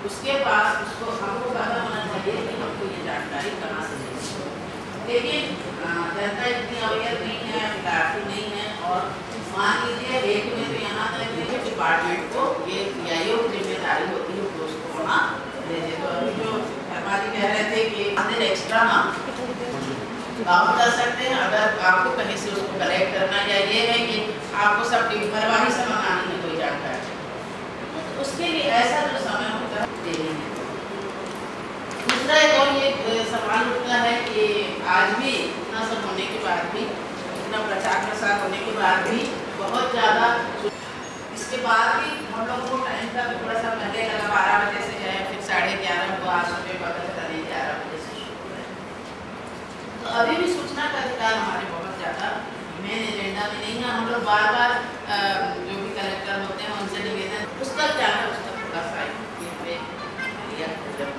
उसके पास उसको हमको पता होना चाहिए कि हमको ये जानकारी कहाँ से मिली। लेकिन जनता इतनी अवेयर नहीं है, अवेयर नहीं है। और मान लीजिए एक में तो यहाँ तक कि डिपार्टमेंट को ये पीआईओ की जिम्मेदारी होती है कि उसको वहाँ दे दे। तो अभी जो हमारी कह रहे थे कि अंदर एक्स्ट्रा हम काम कर सकते हैं अगर आपको कहीं से उसको कलेक्ट करना, या ये है कि आपको सब परिवाही से मंगाने में कोई जानकारी, तो उसके लिए ऐसा जो समय होता है दे देंगे। दूसरा एक और ये सवाल उठता है कि आज भी इतना सब होने के बाद भी, इतना प्रचार प्रसार होने के बाद भी बहुत ज़्यादा, इसके बाद भी हम लोग को टाइम का थोड़ा सा पहले लगा 12 बजे से है, फिर 11:30 को आज सुबह पता चला नहीं 11 बजे से शुरू है। तो अभी भी सूचना का अधिकार हमारे बहुत ज़्यादा मेन एजेंडा में नहीं है। हम लोग बार बार जो भी कलेक्टर होते हैं उनसे निवेदन, उसका क्या है उसका थोड़ा सा लिया जब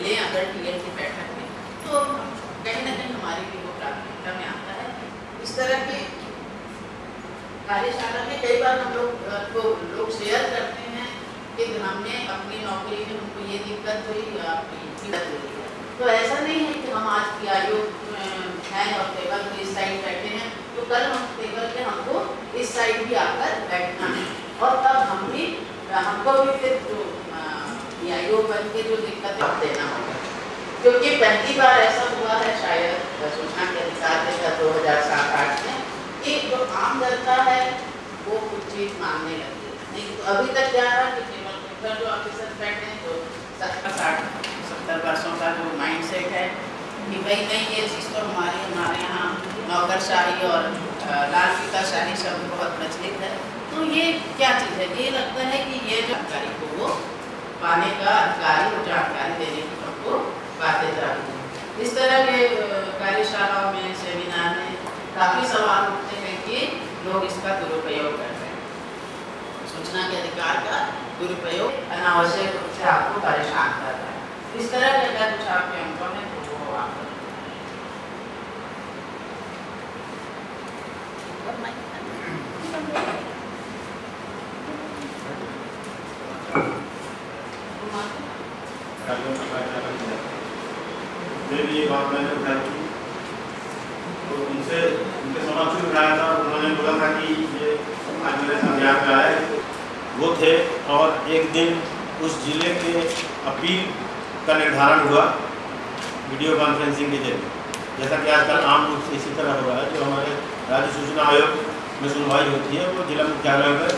ले अगर टीएल की बैठक में, तो कहीं ना कहीं हमारी भी वो प्राथमिकता में आता है। इस तरह की कार्यशाला में कई बार हम लोग शेयर करते हैं कि हमने अपनी नौकरी में हमको ये दिक्कत हुई, आपकी दिक्कत हुई है। तो ऐसा नहीं है कि हम आज पीआईओ हैं और टेबल पे इस साइड बैठे हैं, तो कल हम टेबल पे हमको इस साइड भी आकर बैठना है, और तब हमको भी फिर जो पीआईओ बन के जो दिक्कत है देना होगा। क्योंकि पहली बार ऐसा हुआ है शायद सूचना के अधिकार देकर 2007-8 में कि जो आम जनता है वो कुछ चीज़ मांगने लगी। नहीं तो अभी तक क्या रहा कि केवल जो ऑफिसर बैठे हैं, जो 60-70 वर्षों का जो माइंड सेट है कि भाई नहीं, ये चीज़ तो हमारे यहाँ नौकरशाही और लाल फीताशाही शब्द बहुत प्रचलित है। तो ये क्या चीज़ है? ये लगता है कि ये जानकारी को वो पाने का अधिकारी को जानकारी देने की हमको बातें चाहिए। इस तरह के कार्यशालाओं में, सेमिनार में काफ़ी सवाल उठते हैं कि लोग इसका दुरुपयोग कर रहे हैं। सूचना के अधिकार का दुरुपयोग अनावश्यक रूप से आपको परेशान कर रहा है। इस तरह के अगर कुछ आपके अनुभव में तो वो आप ये बात मैंने उठाई थी, तो उनके समक्ष उठाया था। उन्होंने बोला था कि ये आज मेरे साथ यहाँ पे आए वो थे, और एक दिन उस जिले के अपील का निर्धारण हुआ वीडियो कॉन्फ्रेंसिंग के जरिए, जैसा कि आजकल आम रूप से इसी तरह हो रहा है। जो हमारे राज्य सूचना आयोग में सुनवाई होती है वो जिला मुख्यालय में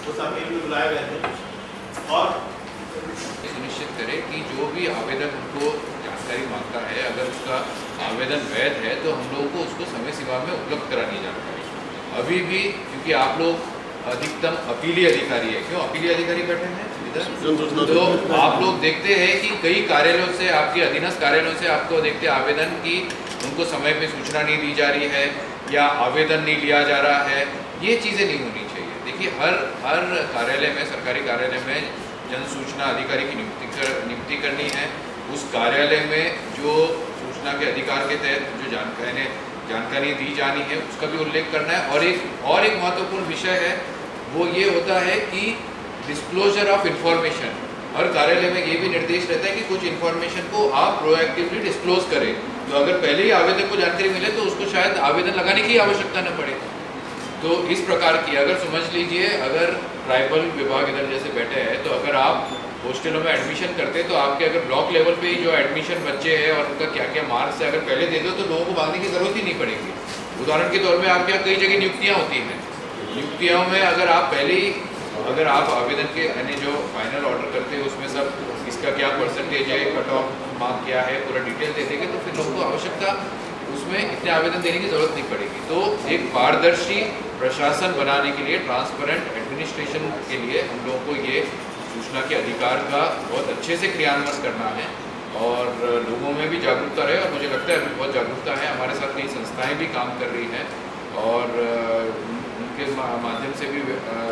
उस अपील में बुलाए गए थे, और सुनिश्चित करें कि जो भी आवेदक हमको जानकारी मांगता है, अगर उसका आवेदन वैध है तो हम लोगों को उसको समय सीमा में उपलब्ध करानी जानकारी। अभी भी क्योंकि आप लोग अधिकतम अपीली अधिकारी है, क्यों अपीली अधिकारी बैठे हैं इधर, तो आप लोग देखते हैं कि कई कार्यालयों से, आपके अधीनस्थ कार्यालयों से आपको देखते आवेदन की उनको समय पे सूचना नहीं दी जा रही है या आवेदन नहीं लिया जा रहा है। ये चीज़ें नहीं होनी चाहिए। देखिए हर कार्यालय में, सरकारी कार्यालय में जन सूचना अधिकारी की नियुक्ति करनी है। उस कार्यालय में जो सूचना के अधिकार के तहत जो जानकारी दी जानी है उसका भी उल्लेख करना है। और एक महत्वपूर्ण विषय है वो ये होता है कि डिस्क्लोजर ऑफ इन्फॉर्मेशन। हर कार्यालय में ये भी निर्देश रहता है कि कुछ इन्फॉर्मेशन को आप प्रोएक्टिवली डिस्क्लोज करें। तो अगर पहले ही आवेदक को जानकारी मिले तो उसको शायद आवेदन लगाने की आवश्यकता न पड़े। तो इस प्रकार की अगर समझ लीजिए, अगर ट्राइबल विभाग इधर जैसे बैठे हैं, तो अगर आप हॉस्टलों में एडमिशन करते हैं तो आपके अगर ब्लॉक लेवल पे ही जो एडमिशन बच्चे हैं और उनका क्या क्या मार्क्स है अगर पहले दे दो तो लोगों को मांगने की ज़रूरत ही नहीं पड़ेगी। उदाहरण के तौर में आपके यहाँ कई जगह नियुक्तियाँ होती हैं, नियुक्तियों में अगर आप पहले ही अगर आप आवेदन के यानी जो फाइनल ऑर्डर करते हैं उसमें सब इसका क्या परसेंटेज है, कट ऑफ मार्क क्या है, पूरा डिटेल दे देंगे तो फिर लोगों को आवश्यकता उसमें इतने आवेदन देने की ज़रूरत नहीं पड़ेगी। तो एक पारदर्शी प्रशासन बनाने के लिए, ट्रांसपेरेंट एडमिनिस्ट्रेशन के लिए हम लोगों को ये सूचना के अधिकार का बहुत अच्छे से क्रियान्वयन करना है और लोगों में भी जागरूकता रहे। और मुझे लगता है अभी बहुत जागरूकता है, हमारे साथ कई संस्थाएं भी काम कर रही हैं और उनके माध्यम से भी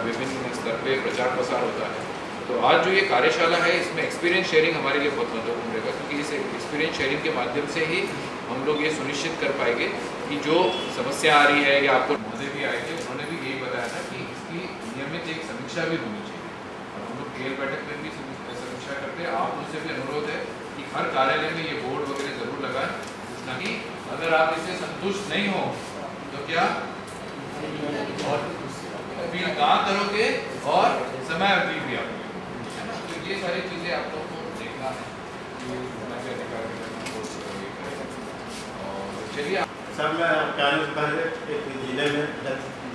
विभिन्न स्तर पे प्रचार प्रसार होता है। तो आज जो ये कार्यशाला है इसमें एक्सपीरियंस शेयरिंग हमारे लिए बहुत महत्वपूर्ण रहेगा, क्योंकि इस एक्सपीरियंस शेयरिंग के माध्यम से ही हम लोग ये सुनिश्चित कर पाएंगे कि जो समस्या आ रही है या आपको मौजे भी आए थे उन्होंने भी यही बताया था कि इसकी समीक्षा भी होनी चाहिए। और हम लोग केयर बैठक में भी समीक्षा करते हैं। आप उनसे भी अनुरोध है कि हर कार्यालय में ये बोर्ड वगैरह जरूर लगाएं, पूछना कि अगर आप इससे संतुष्ट नहीं हो तो क्या और अपील कहाँ करोगे और समय अवधि भी आप, है ना। तो ये सारी चीज़ें आप लोगों को देखना है। और चलिए सर, मैं कार्य से पहले एक जिले में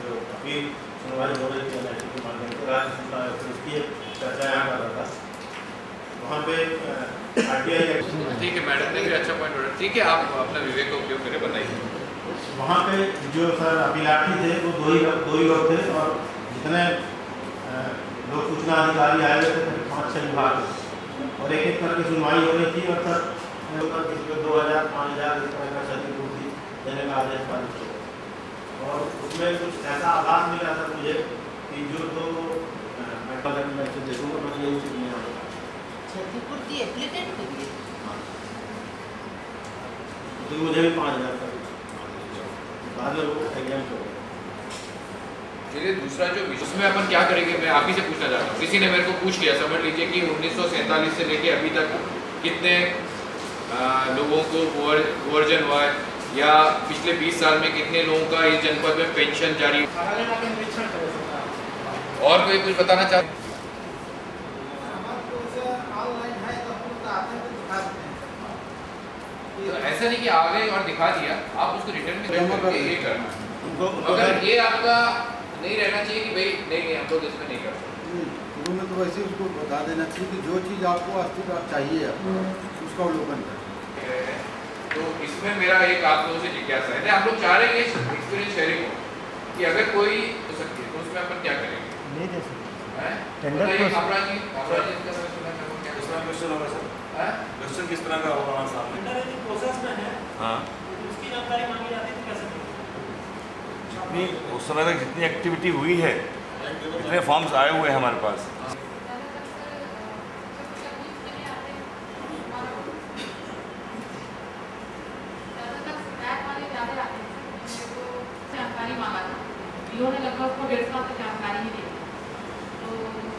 जो अपील सुनवाई हो रही थी NIT के माध्यम से राज्य उसकी चर्चा यहाँ कर रहा था। वहाँ पे RTI, ठीक है, मैडम ने भी अच्छा पॉइंट उठाया। ठीक है, आप अपना विवेक का उपयोग करें, बताइए। वहाँ पे जो सर अपीलार्थी थे वो दो ही लोग थे, और जितने लोग सूचना अधिकारी आए हुए थे 5-6 विभाग थे, और एक करके सुनवाई हो रही थी। और सर किसी को 2000, 5000 इस तरह का क्षतिपूर्ति देने का आदेश पारित किया। और उसमें कुछ ऐसा आभास मिला सर मुझे कि जो मैं देखूँगा मैं यही चीज़ क्षतिपूर्ति एप्लीकेंट के लिए तो मुझे भी 5000 का बाद में वो एग्जाम हो। चलिए, दूसरा जो उसमें अपन क्या करेंगे, मैं आप ही से पूछना चाहता हूँ। किसी ने मेरे को पूछ लिया, समझ लीजिए कि 1947 से लेके अभी तक कितने लोगों को ओवरजन हुआ है, या पिछले 20 साल में कितने लोगों का इस जनपद में पेंशन जारी। और कोई कुछ बताना चाहते? तो ऐसा नहीं कि आ गए और दिखा दिया, आप उसको रिटर्न में ये करना। अगर ये आपका नहीं रहना चाहिए कि भाई नहीं हम लोग इसमें नहीं कर सकते, शुरू में तो वैसे उसको बता देना चाहिए कि जो चीज़ आपको अस्तित्व चाहिए उसका अवलोकन करें। तो इसमें मेरा एक आप लोगों से जिज्ञासा है, आप लोग चाह रहे हैं एक्सपीरियंस शेयरिंग हो कि अगर कोई हो सकती है तो उसमें अपन क्या करेंगे? नहीं दे सकते क्वेश्चन किस तरह का होगा हमारे सामने? प्रोसेस में है, हाँ, उसकी जानकारी मांगी जाती है तो कैसे मिलेगी? जितनी उस समय तक जितनी एक्टिविटी हुई है, जितने फॉर्म्स आए हुए हैं हमारे पास, ने लगभग उसको 1.5 साल तक जानकारी ही दी। तो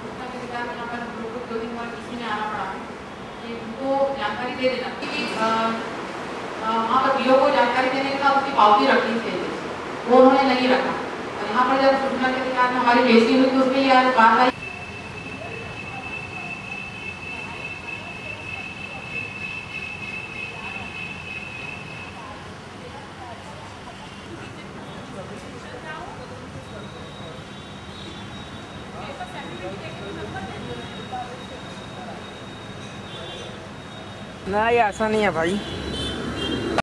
उसका के विचार में यहाँ पर हम लोग को 2 दिन बाद किसी ने आना पड़ा कि उनको जानकारी दे देना कि वहाँ पर BO को जानकारी देने के बाद उसकी पावती रखनी चाहिए, वो उन्होंने नहीं रखा। और यहाँ पर जब सूचना के अधिकार में हमारी बेइज्जती हुई तो उसमें यह कार्रवाई ना, ये ऐसा नहीं है भाई।